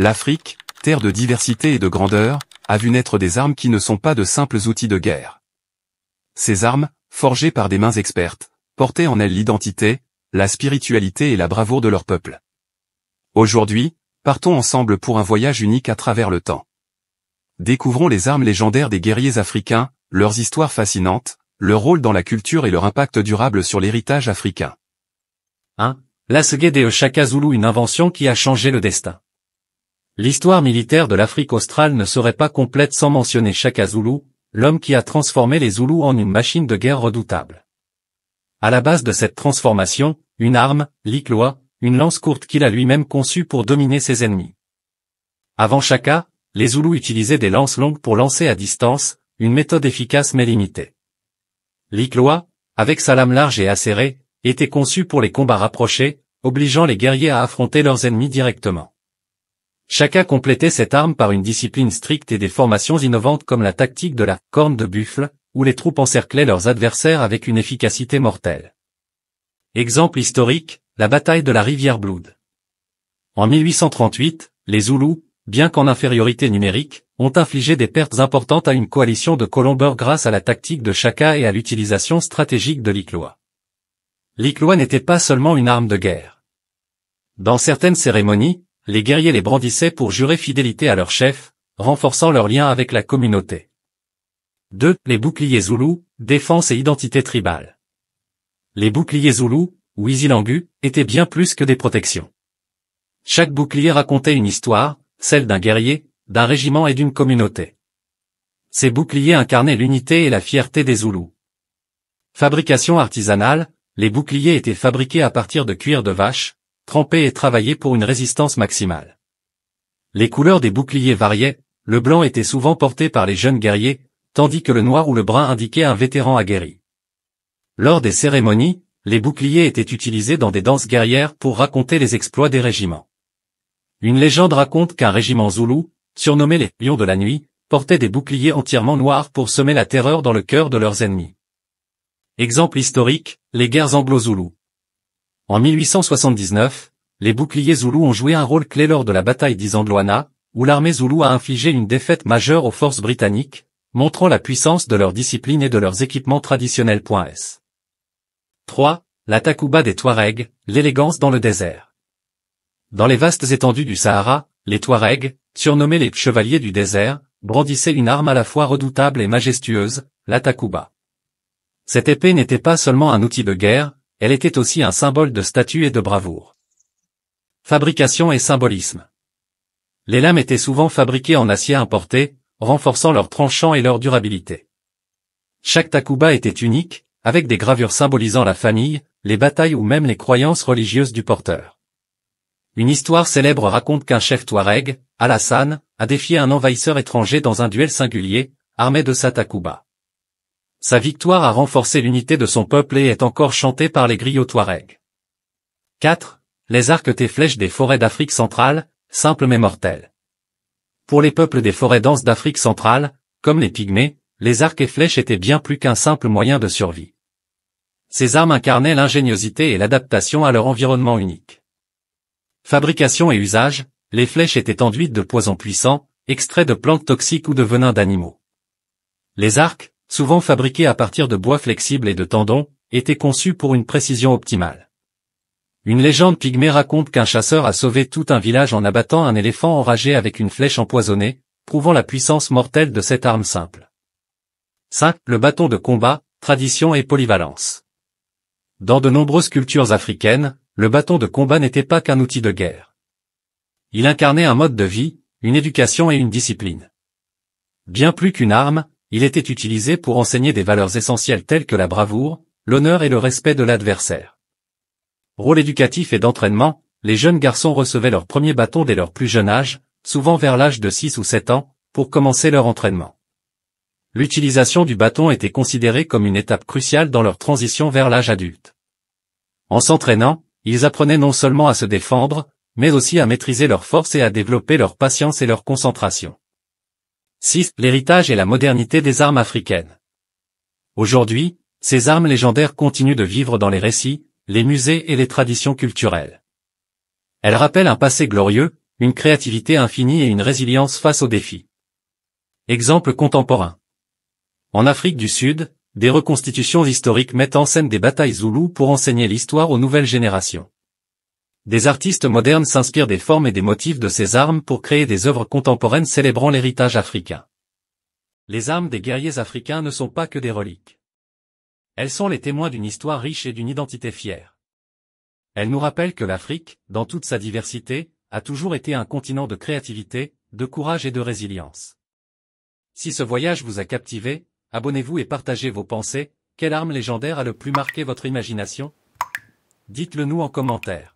L'Afrique, terre de diversité et de grandeur, a vu naître des armes qui ne sont pas de simples outils de guerre. Ces armes, forgées par des mains expertes, portaient en elles l'identité, la spiritualité et la bravoure de leur peuple. Aujourd'hui, partons ensemble pour un voyage unique à travers le temps. Découvrons les armes légendaires des guerriers africains, leurs histoires fascinantes, leur rôle dans la culture et leur impact durable sur l'héritage africain. 1. L'Assegai de Shaka Zulu, une invention qui a changé le destin. L'histoire militaire de l'Afrique australe ne serait pas complète sans mentionner Shaka Zulu, l'homme qui a transformé les Zoulous en une machine de guerre redoutable. À la base de cette transformation, une arme, l'Ikloa, une lance courte qu'il a lui-même conçue pour dominer ses ennemis. Avant Shaka, les Zoulous utilisaient des lances longues pour lancer à distance, une méthode efficace mais limitée. L'Ikloa, avec sa lame large et acérée, était conçu pour les combats rapprochés, obligeant les guerriers à affronter leurs ennemis directement. Shaka complétait cette arme par une discipline stricte et des formations innovantes comme la tactique de la « corne de buffle », où les troupes encerclaient leurs adversaires avec une efficacité mortelle. Exemple historique, la bataille de la rivière Blood. En 1838, les Zoulous, bien qu'en infériorité numérique, ont infligé des pertes importantes à une coalition de colombeurs grâce à la tactique de Shaka et à l'utilisation stratégique de l'Ikloa. L'Ikloa n'était pas seulement une arme de guerre. Dans certaines cérémonies, les guerriers les brandissaient pour jurer fidélité à leur chef, renforçant leur lien avec la communauté. 2. Les boucliers Zoulous, défense et identité tribale. Les boucliers Zoulous, ou Isilangu, étaient bien plus que des protections. Chaque bouclier racontait une histoire, celle d'un guerrier, d'un régiment et d'une communauté. Ces boucliers incarnaient l'unité et la fierté des Zoulous. Fabrication artisanale, les boucliers étaient fabriqués à partir de cuir de vache, trempés et travaillés pour une résistance maximale. Les couleurs des boucliers variaient, le blanc était souvent porté par les jeunes guerriers, tandis que le noir ou le brun indiquait un vétéran aguerri. Lors des cérémonies, les boucliers étaient utilisés dans des danses guerrières pour raconter les exploits des régiments. Une légende raconte qu'un régiment zoulou, surnommé les Lions de la Nuit, portait des boucliers entièrement noirs pour semer la terreur dans le cœur de leurs ennemis. Exemple historique, les guerres anglo-zoulous. En 1879, les boucliers zoulous ont joué un rôle clé lors de la bataille d'Isandlwana, où l'armée zoulou a infligé une défaite majeure aux forces britanniques, montrant la puissance de leur discipline et de leurs équipements traditionnels. 3. La Takuba des Touaregs, l'élégance dans le désert. Dans les vastes étendues du Sahara, les Touaregs, surnommés les chevaliers du désert, brandissaient une arme à la fois redoutable et majestueuse, la Takuba. Cette épée n'était pas seulement un outil de guerre, elle était aussi un symbole de statut et de bravoure. Fabrication et symbolisme. Les lames étaient souvent fabriquées en acier importé, renforçant leur tranchant et leur durabilité. Chaque Takuba était unique, avec des gravures symbolisant la famille, les batailles ou même les croyances religieuses du porteur. Une histoire célèbre raconte qu'un chef Touareg, Alassane, a défié un envahisseur étranger dans un duel singulier, armé de sa Takuba. Sa victoire a renforcé l'unité de son peuple et est encore chantée par les griots Touaregs. 4. Les arcs et flèches des forêts d'Afrique centrale, simples mais mortels. Pour les peuples des forêts denses d'Afrique centrale, comme les Pygmées, les arcs et flèches étaient bien plus qu'un simple moyen de survie. Ces armes incarnaient l'ingéniosité et l'adaptation à leur environnement unique. Fabrication et usage, les flèches étaient enduites de poisons puissants, extraits de plantes toxiques ou de venins d'animaux. Les arcs, souvent fabriqués à partir de bois flexibles et de tendons, étaient conçus pour une précision optimale. Une légende pygmée raconte qu'un chasseur a sauvé tout un village en abattant un éléphant enragé avec une flèche empoisonnée, prouvant la puissance mortelle de cette arme simple. 5. Le bâton de combat, tradition et polyvalence. Dans de nombreuses cultures africaines, le bâton de combat n'était pas qu'un outil de guerre. Il incarnait un mode de vie, une éducation et une discipline. Bien plus qu'une arme, il était utilisé pour enseigner des valeurs essentielles telles que la bravoure, l'honneur et le respect de l'adversaire. Rôle éducatif et d'entraînement, les jeunes garçons recevaient leur premier bâton dès leur plus jeune âge, souvent vers l'âge de 6 ou 7 ans, pour commencer leur entraînement. L'utilisation du bâton était considérée comme une étape cruciale dans leur transition vers l'âge adulte. En s'entraînant, ils apprenaient non seulement à se défendre, mais aussi à maîtriser leurs forces et à développer leur patience et leur concentration. 6. L'héritage et la modernité des armes africaines. Aujourd'hui, ces armes légendaires continuent de vivre dans les récits, les musées et les traditions culturelles. Elles rappellent un passé glorieux, une créativité infinie et une résilience face aux défis. Exemple contemporain. En Afrique du Sud, des reconstitutions historiques mettent en scène des batailles zoulous pour enseigner l'histoire aux nouvelles générations. Des artistes modernes s'inspirent des formes et des motifs de ces armes pour créer des œuvres contemporaines célébrant l'héritage africain. Les armes des guerriers africains ne sont pas que des reliques. Elles sont les témoins d'une histoire riche et d'une identité fière. Elles nous rappellent que l'Afrique, dans toute sa diversité, a toujours été un continent de créativité, de courage et de résilience. Si ce voyage vous a captivé, abonnez-vous et partagez vos pensées. Quelle arme légendaire a le plus marqué votre imagination? Dites-le nous en commentaire.